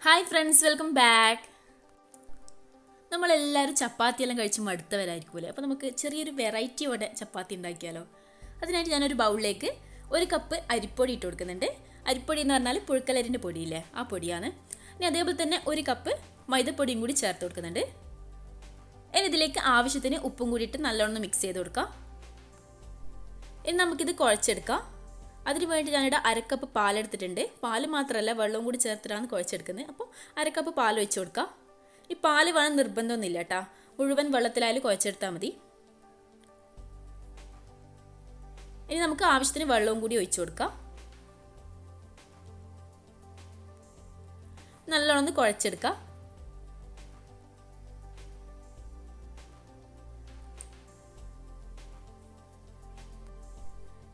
Hi friends, welcome back. നമ്മളെല്ലാവരും ചപ്പാത്തിയെല്ലാം കഴിച്ച് മടുത്തവരായിരിക്കുമല്ലേ. അപ്പോൾ നമുക്ക് ചെറിയൊരു വെറൈറ്റിയോടെ ചപ്പാത്തി ഉണ്ടാക്കിയാലോ. അതിനായിട്ട് ഞാനൊരു ബൗളിലേക്ക് 1 കപ്പ് അരിപ്പൊടി ഇട്ട് കൊടുക്കുന്നുണ്ട്. അരിപ്പൊടി എന്ന് പറഞ്ഞാൽ പുഴുക്കലരിൻ്റെ പൊടിയില്ലേ, ആ പൊടിയാണ്. ഇനി അതേപോലെ തന്നെ 1 കപ്പ് മൈദപ്പൊടിയും കൂടി ചേർത്ത് കൊടുക്കുന്നുണ്ട്. ഇനി ഇതിലേക്ക് ആവശ്യത്തിന് ഉപ്പും കൂടി ഇട്ട് നല്ലോണം മിക്സ് ചെയ്ത് കൊടുക്കാം. ഇനി നമുക്കിത് കുഴച്ചെടുക്കാം. അതിന് വേണ്ടി ഞാനിവിടെ 1 കപ്പ് പാലെടുത്തിട്ടുണ്ട്. പാല് മാത്രമല്ല, വെള്ളവും കൂടി ചേർത്തിട്ടാണ് കുഴച്ചെടുക്കുന്നത്. അപ്പോൾ 1 കപ്പ് പാൽ ഒഴിച്ച് കൊടുക്കാം. ഈ പാല് വേണം നിർബന്ധമൊന്നുമില്ല കേട്ടോ, മുഴുവൻ വെള്ളത്തിലായാലും കുഴച്ചെടുത്താൽ മതി. ഇനി നമുക്ക് ആവശ്യത്തിന് വെള്ളവും കൂടി ഒഴിച്ചു കൊടുക്കാം. നല്ലോണം ഒന്ന് കുഴച്ചെടുക്കാം.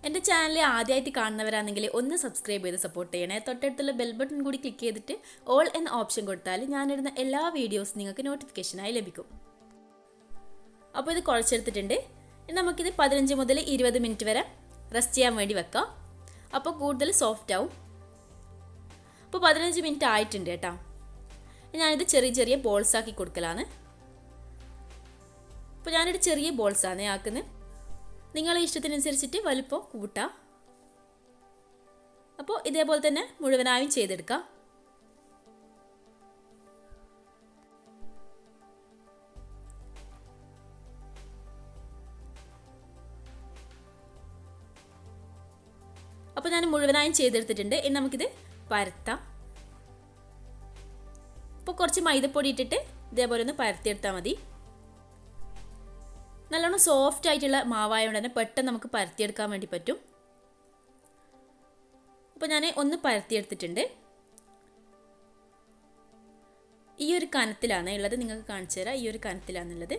എൻ്റെ ചാനൽ ആദ്യമായിട്ട് കാണുന്നവരാണെങ്കിൽ ഒന്ന് സബ്സ്ക്രൈബ് ചെയ്ത് സപ്പോർട്ട് ചെയ്യണേ. തൊട്ടടുത്തുള്ള ബെൽ ബട്ടൺ കൂടി ക്ലിക്ക് ചെയ്തിട്ട് ഓൾ എന്ന ഓപ്ഷൻ കൊടുത്താൽ ഞാനിടുന്ന എല്ലാ വീഡിയോസും നിങ്ങൾക്ക് നോട്ടിഫിക്കേഷനായി ലഭിക്കും. അപ്പോൾ ഇത് കുഴച്ചെടുത്തിട്ടുണ്ട്. ഇനി നമുക്കിത് 15 മുതൽ 20 മിനിറ്റ് വരെ റെസ്റ്റ് ചെയ്യാൻ വേണ്ടി വെക്കാം. അപ്പോൾ കൂടുതൽ സോഫ്റ്റ് ആവും. അപ്പോൾ 15 മിനിറ്റ് ആയിട്ടുണ്ട് കേട്ടോ. ഞാനിത് ചെറിയ ചെറിയ ബോൾസ് ആക്കി കൊടുക്കലാണ്. അപ്പോൾ ഞാനിത് ചെറിയ ബോൾസാണ് ആക്കുന്നത്. നിങ്ങളെ ഇഷ്ടത്തിനനുസരിച്ചിട്ട് വലുപ്പം കൂട്ടാം. അപ്പോൾ ഇതേപോലെ തന്നെ മുഴുവനായും ചെയ്തെടുക്കാം. അപ്പോൾ ഞാൻ മുഴുവനായും ചെയ്തെടുത്തിട്ടുണ്ട്. ഇനി നമുക്കിത് പരത്താം. അപ്പോൾ കുറച്ച് മൈദപ്പൊടി ഇട്ടിട്ട് ഇതേപോലെ ഒന്ന് പരത്തിയെടുത്താൽ മതി. നല്ലോണം സോഫ്റ്റ് ആയിട്ടുള്ള മാവായതുകൊണ്ട് തന്നെ പെട്ടെന്ന് നമുക്ക് പരത്തിയെടുക്കാൻ വേണ്ടി പറ്റും. അപ്പോൾ ഞാൻ ഒന്ന് പരത്തിയെടുത്തിട്ടുണ്ട്. ഈ ഒരു കനത്തിലാണ് ഉള്ളത്, നിങ്ങൾക്ക് കാണിച്ചു തരാം. ഈ ഒരു കനത്തിലാണുള്ളത്.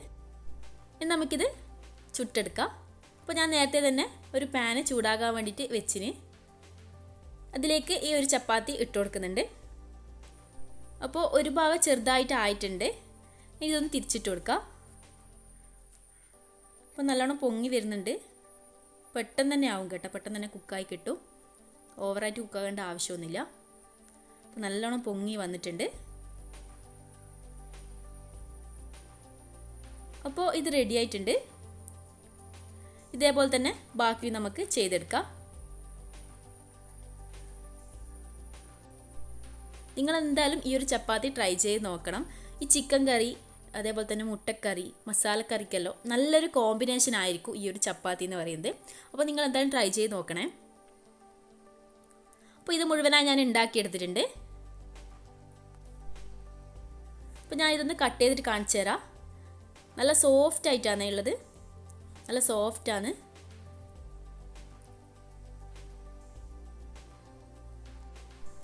ഇനി നമുക്കിത് ചുട്ടെടുക്കാം. അപ്പോൾ ഞാൻ നേരത്തെ തന്നെ ഒരു പാന് ചൂടാകാൻ വേണ്ടിയിട്ട് വെച്ചിന്. അതിലേക്ക് ഈ ഒരു ചപ്പാത്തി ഇട്ട് കൊടുക്കുന്നുണ്ട്. അപ്പോൾ ഒരു ഭാഗം ചെറുതായിട്ട് ആയിട്ടുണ്ട്. ഇതൊന്ന് തിരിച്ചിട്ട് കൊടുക്കാം. അപ്പോൾ നല്ലോണം പൊങ്ങി വരുന്നുണ്ട്. പെട്ടെന്ന് തന്നെ ആവും കേട്ടോ, പെട്ടെന്ന് തന്നെ കുക്കായി കിട്ടും. ഓവറായിട്ട് കുക്കാകേണ്ട ആവശ്യമൊന്നുമില്ല. അപ്പോൾ നല്ലോണം പൊങ്ങി വന്നിട്ടുണ്ട്. അപ്പോൾ ഇത് റെഡി ആയിട്ടുണ്ട്. ഇതേപോലെ തന്നെ ബാക്കി നമുക്ക് ചെയ്തെടുക്കാം. നിങ്ങൾ എന്തായാലും ഈ ഒരു ചപ്പാത്തി ട്രൈ ചെയ്ത് നോക്കണം. ഈ ചിക്കൻ കറി അതേപോലെ തന്നെ മുട്ടക്കറി, മസാലക്കറിക്കല്ലോ നല്ലൊരു കോമ്പിനേഷൻ ആയിരിക്കും ഈ ഒരു ചപ്പാത്തി എന്ന് പറയുന്നത്. അപ്പോൾ നിങ്ങൾ എന്തായാലും ട്രൈ ചെയ്ത് നോക്കണേ. അപ്പോൾ ഇത് മുഴുവനായി ഞാൻ ഉണ്ടാക്കിയെടുത്തിട്ടുണ്ട്. അപ്പോൾ ഞാൻ ഇതൊന്ന് കട്ട് ചെയ്തിട്ട് കാണിച്ചു തരാം. നല്ല സോഫ്റ്റ് ആയിട്ടാണ് ഉള്ളത്, നല്ല സോഫ്റ്റാണ്.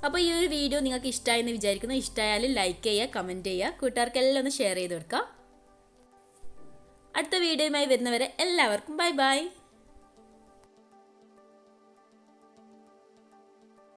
അപ്പോൾ ഈ ഒരു വീഡിയോ നിങ്ങൾക്ക് ഇഷ്ടമായെന്ന് വിചാരിക്കുന്നു. ഇഷ്ടമായാലും ലൈക്ക് ചെയ്യുക, കമൻറ്റ് ചെയ്യുക, കൂട്ടുകാർക്കെല്ലാം ഒന്ന് ഷെയർ ചെയ്ത് കൊടുക്കുക. അടുത്ത വീഡിയോയുമായി വരുന്നവരെ എല്ലാവർക്കും ബൈ ബൈ.